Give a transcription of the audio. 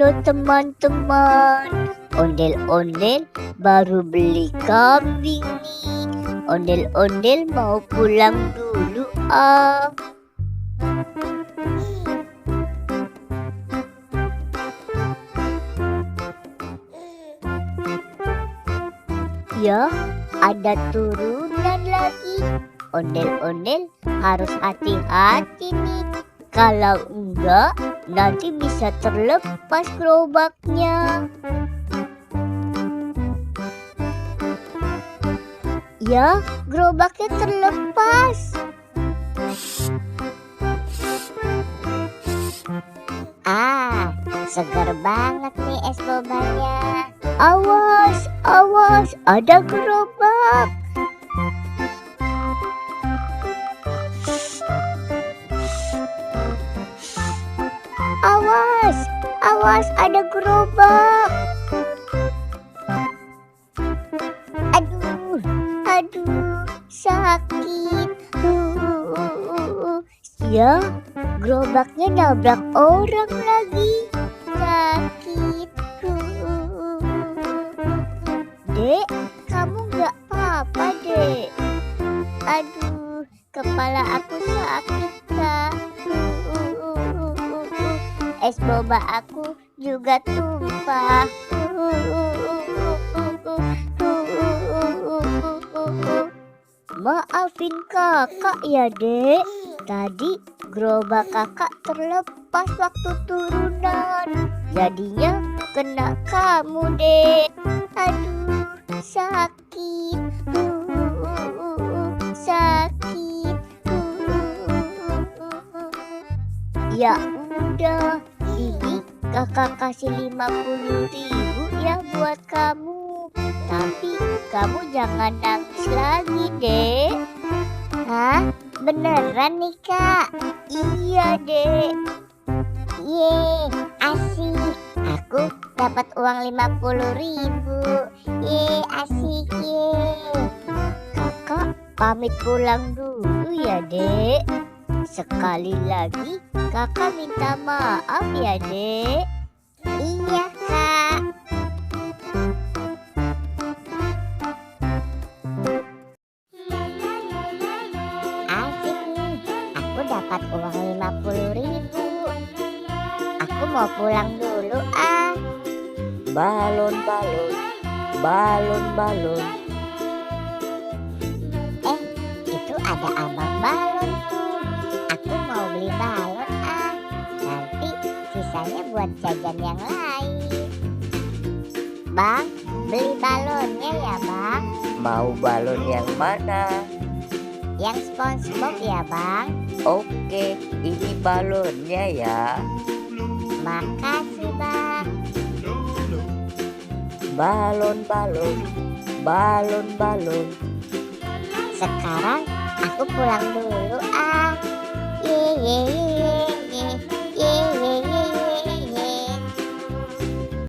Halo teman-teman, ondel-ondel baru beli kambing nih. Ondel-ondel mau pulang dulu ah. Ya, ada turunan lagi. Ondel-ondel harus hati-hati nih. Kalau enggak, nanti bisa terlepas gerobaknya. Ya, gerobaknya terlepas. Segar banget nih es bobanya. Awas, awas, ada gerobak. Awas, awas, ada gerobak. Aduh, aduh, sakit. Ya, gerobaknya nabrak orang lagi. Sakit. Dek, kamu gak apa-apa, Dek? Aduh, kepala aku sakit, Kak. Es boba aku juga tumpah. Maafin kakak ya, Dek. Tadi gerobak kakak terlepas waktu turunan. Jadinya kena kamu, Dek. Aduh, sakit. Sakit. Ya udah, ini kakak kasih 50.000 ya buat kamu. Tapi kamu jangan nangis lagi, Dek. Hah? Beneran nih, Kak? Iya, Dek. Yeay, asik. Aku dapat uang 50.000. Yeay, asik, yeay. Kakak pamit pulang dulu ya, Dek. Sekali lagi kakak minta maaf ya, Dek. Iya, Kak. Asik nih, aku dapat uang 50.000. Aku mau pulang dulu ah. Balon, balon, balon, balon. Itu ada abang balon tuh. Aku mau beli balon ah. Nanti sisanya buat jajan yang lain. Bang, beli balonnya ya, Bang. Mau balon yang mana? Yang SpongeBob ya, Bang. Oke, ini balonnya ya. Makasih, Bang. Balon, balon, balon, balon. Sekarang aku pulang dulu ah. Yeay, yeay, yeay.